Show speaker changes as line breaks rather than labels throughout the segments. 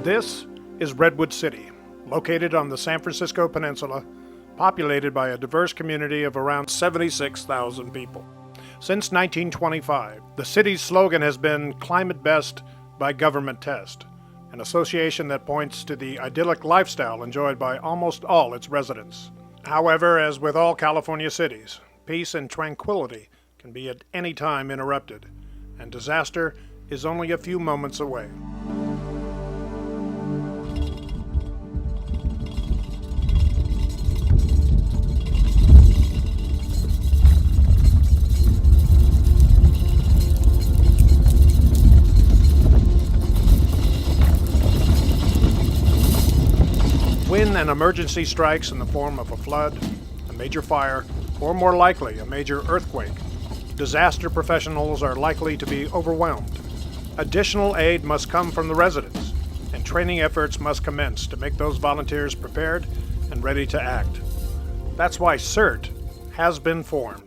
This is Redwood City, located on the San Francisco Peninsula, populated by a diverse community of around 76,000 people. Since 1925, the city's slogan has been "Climate Best by Government Test," an association that points to the idyllic lifestyle enjoyed by almost all its residents. However, as with all California cities, peace and tranquility can be at any time interrupted, and disaster is only a few moments away. When an emergency strikes in the form of a flood, a major fire, or more likely, a major earthquake, disaster professionals are likely to be overwhelmed. Additional aid must come from the residents, and training efforts must commence to make those volunteers prepared and ready to act. That's why CERT has been formed.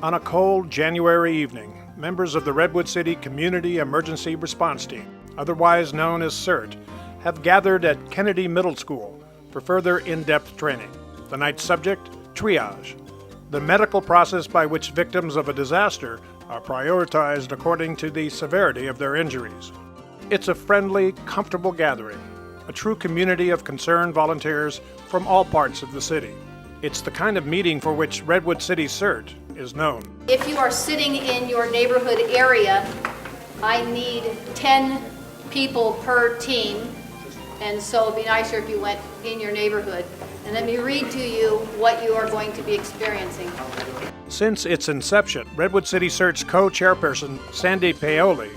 On a cold January evening, members of the Redwood City Community Emergency Response Team, otherwise known as CERT, have gathered at Kennedy Middle School for further in-depth training. The night's subject, triage, the medical process by which victims of a disaster are prioritized according to the severity of their injuries. It's a friendly, comfortable gathering, a true community of concerned volunteers from all parts of the city. It's the kind of meeting for which Redwood City CERT is known.
If you are sitting in your neighborhood area, I need 10 people per team, and so it'd be nicer if you went in your neighborhood. And let me read to you what you are going to be experiencing.
Since its inception, Redwood City CERT's co-chairperson, Sandy Paoli,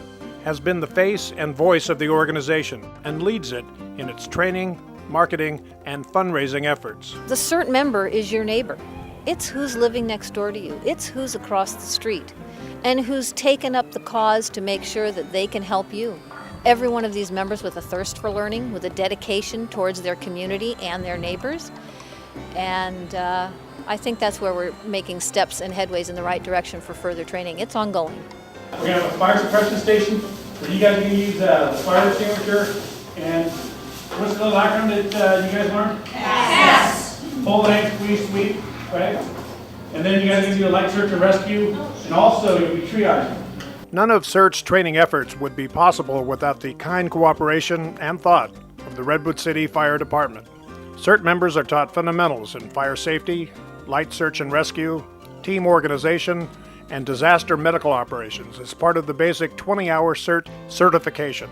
has been the face and voice of the organization and leads it in its training, marketing, and fundraising efforts.
The CERT member is your neighbor. It's who's living next door to you. It's who's across the street and who's taken up the cause to make sure that they can help you. Every one of these members with a thirst for learning, with a dedication towards their community and their neighbors. And I think that's where we're making steps and headways in the right direction for further training. It's ongoing.
We're going to have a fire suppression station where you guys can use the fire extinguisher. And what's the little acronym that you guys learned?
Yes.
Full length, sweep. Right? And then you guys are going to do a light search and rescue, and also you'll be triaging.
None of CERT's training efforts would be possible without the kind cooperation and thought of the Redwood City Fire Department. CERT members are taught fundamentals in fire safety, light search and rescue, team organization, and disaster medical operations as part of the basic 20-hour CERT certification.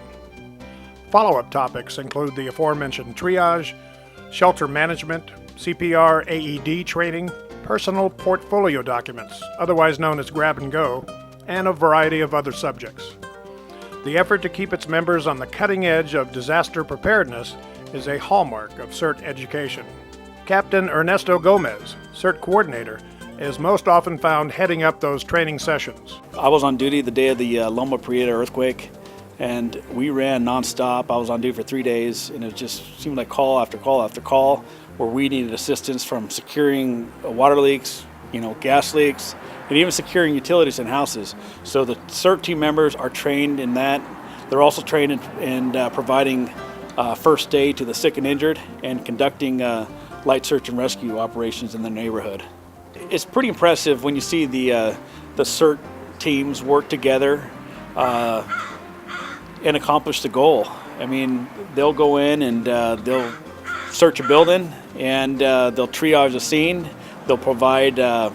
Follow-up topics include the aforementioned triage, shelter management, CPR AED training, personal portfolio documents, otherwise known as grab and go, and a variety of other subjects. The effort to keep its members on the cutting edge of disaster preparedness is a hallmark of CERT education. Captain Ernesto Gomez, CERT coordinator, is most often found heading up those training sessions.
I was on duty the day of the Loma Prieta earthquake, and we ran nonstop. I was on duty for 3 days, and it just seemed like call after call after call, where we needed assistance from securing water leaks, gas leaks, and even securing utilities in houses. So the CERT team members are trained in that. They're also trained in providing first aid to the sick and injured and conducting light search and rescue operations in the neighborhood. It's pretty impressive when you see the CERT teams work together and accomplish the goal. I mean, they'll go in and they'll search a building, and they'll triage a scene. They'll provide a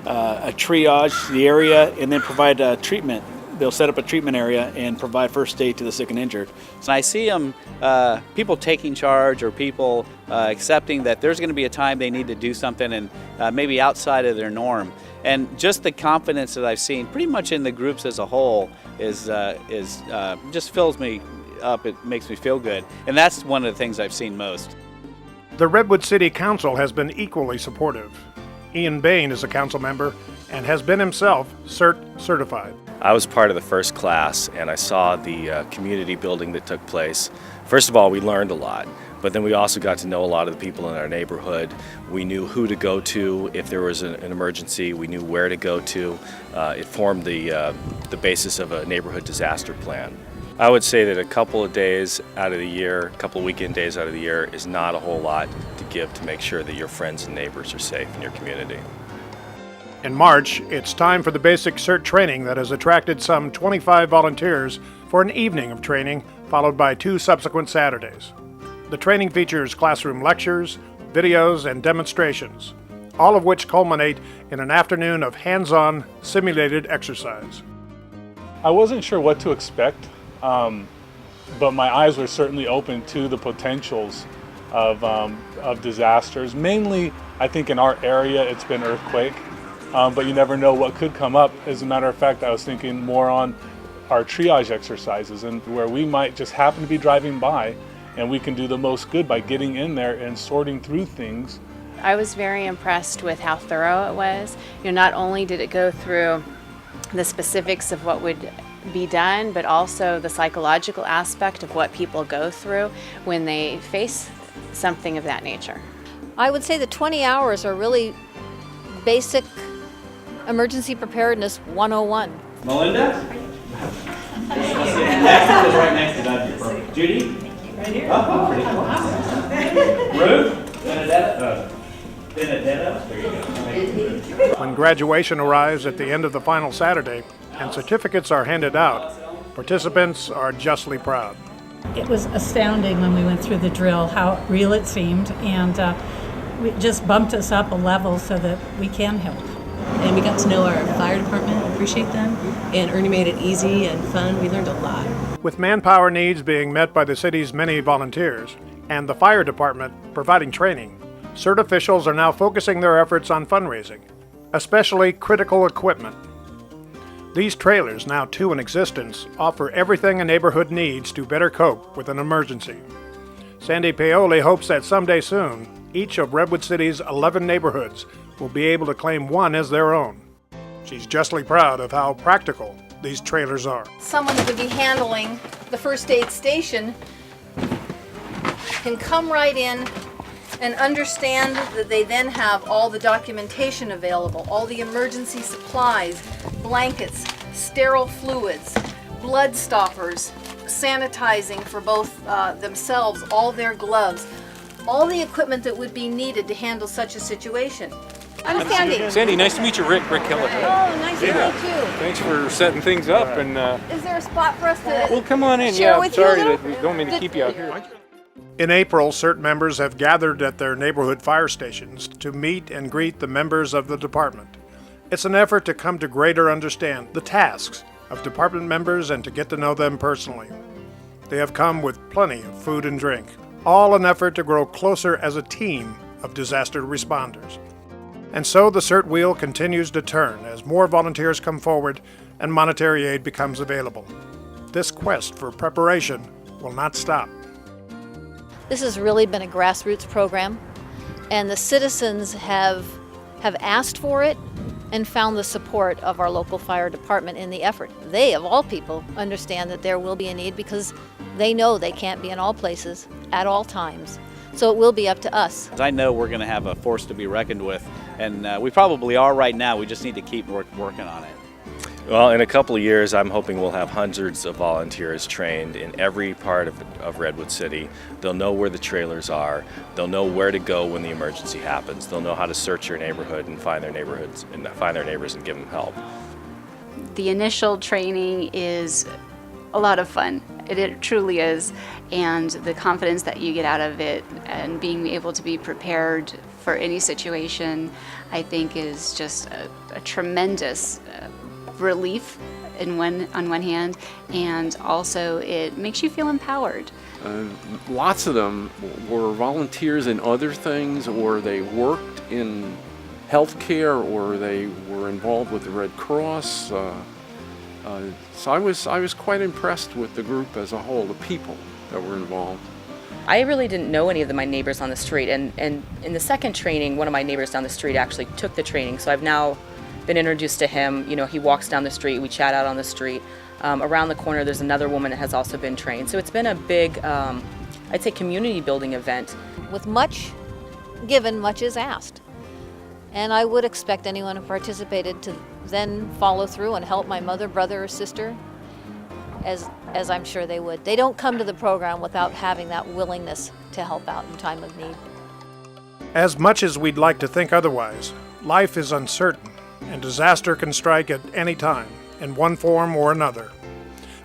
triage to the area, and then provide treatment. They'll set up a treatment area and provide first aid to the sick and injured.
And I see them, people taking charge, or people accepting that there's going to be a time they need to do something, and maybe outside of their norm. And just the confidence that I've seen pretty much in the groups as a whole is just fills me up. It makes me feel good. And that's one of the things I've seen most.
The Redwood City Council has been equally supportive. Ian Bain is a council member and has been himself CERT certified.
I was part of the first class and I saw the community building that took place. First of all, we learned a lot, but then we also got to know a lot of the people in our neighborhood. We knew who to go to if there was an emergency. We knew where to go to. It formed the basis of a neighborhood disaster plan. I would say that a couple of days out of the year, a couple of weekend days out of the year is not a whole lot to give to make sure that your friends and neighbors are safe in your community.
In March, it's time for the basic CERT training that has attracted some 25 volunteers for an evening of training, followed by 2 subsequent Saturdays. The training features classroom lectures, videos, and demonstrations, all of which culminate in an afternoon of hands-on simulated exercise.
I wasn't sure what to expect, but my eyes were certainly open to the potentials of disasters. Mainly, I think in our area, it's been earthquake, but you never know what could come up. As a matter of fact, I was thinking more on our triage exercises and where we might just happen to be driving by and we can do the most good by getting in there and sorting through things.
I was very impressed with how thorough it was. Not only did it go through the specifics of what would be done, but also the psychological aspect of what people go through when they face something of that nature.
I would say the 20 hours are really basic emergency preparedness 101.
Melinda? Next one is right next to that. Judy? Right here. Oh, pretty close. Ruth? Benedetta? Benedetta? There you go.
When graduation arrives at the end of the final Saturday and certificates are handed out, participants are justly proud.
It was astounding when we went through the drill how real it seemed, and it just bumped us up a level so that we can help.
And we got to know our fire department, appreciate them, and Ernie made it easy and fun. We learned a lot.
With manpower needs being met by the city's many volunteers and the fire department providing training, CERT officials are now focusing their efforts on fundraising, especially critical equipment. These trailers, now 2 in existence, offer everything a neighborhood needs to better cope with an emergency. Sandy Paoli hopes that someday soon, each of Redwood City's 11 neighborhoods will be able to claim one as their own. She's justly proud of how practical these trailers are.
Someone that would be handling the first aid station can come right in and understand that they then have all the documentation available, all the emergency supplies, blankets, sterile fluids, blood stoppers, sanitizing for both themselves, all their gloves, all the equipment that would be needed to handle such a situation. I'm Sandy.
Sandy, nice to meet you, Rick Keller.
Oh, nice to meet you.
Thanks for setting things up. And
Is there a spot for us to
well, come on in.
share
Yeah,
with
sorry
you?
that we don't mean to keep you out here.
In April, CERT members have gathered at their neighborhood fire stations to meet and greet the members of the department. It's an effort to come to greater understand the tasks of department members and to get to know them personally. They have come with plenty of food and drink, all an effort to grow closer as a team of disaster responders. And so the CERT wheel continues to turn as more volunteers come forward and monetary aid becomes available. This quest for preparation will not stop.
This has really been a grassroots program, and the citizens have asked for it and found the support of our local fire department in the effort. They, of all people, understand that there will be a need because they know they can't be in all places at all times. So it will be up to us.
I know we're going to have a force to be reckoned with, and we probably are right now. We just need to keep working on it.
Well, in a couple of years, I'm hoping we'll have hundreds of volunteers trained in every part of Redwood City. They'll know where the trailers are. They'll know where to go when the emergency happens. They'll know how to search your neighborhood and find their neighborhoods and find their neighbors and give them help.
The initial training is a lot of fun. It truly is. And the confidence that you get out of it and being able to be prepared for any situation, I think is just a tremendous relief on one hand, and also it makes you feel empowered.
Lots of them were volunteers in other things, or they worked in healthcare, or they were involved with the Red Cross. So I was quite impressed with the group as a whole, the people that were involved.
I really didn't know any of my neighbors on the street, and in the second training, one of my neighbors down the street actually took the training, so I've now been introduced to him. You know, he walks down the street, we chat out on the street. Around the corner, there's another woman that has also been trained. So it's been a big, I'd say, community building event.
With much given, much is asked. And I would expect anyone who participated to then follow through and help my mother, brother, or sister, as I'm sure they would. They don't come to the program without having that willingness to help out in time of need.
As much as we'd like to think otherwise, life is uncertain, and disaster can strike at any time, in one form or another.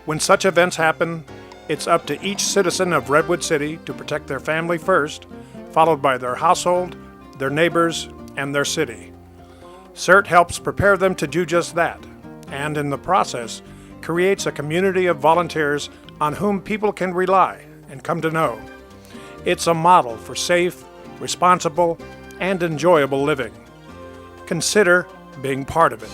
When such events happen, it's up to each citizen of Redwood City to protect their family first, followed by their household, their neighbors, and their city. CERT helps prepare them to do just that, and in the process, creates a community of volunteers on whom people can rely and come to know. It's a model for safe, responsible, and enjoyable living. Consider being part of it.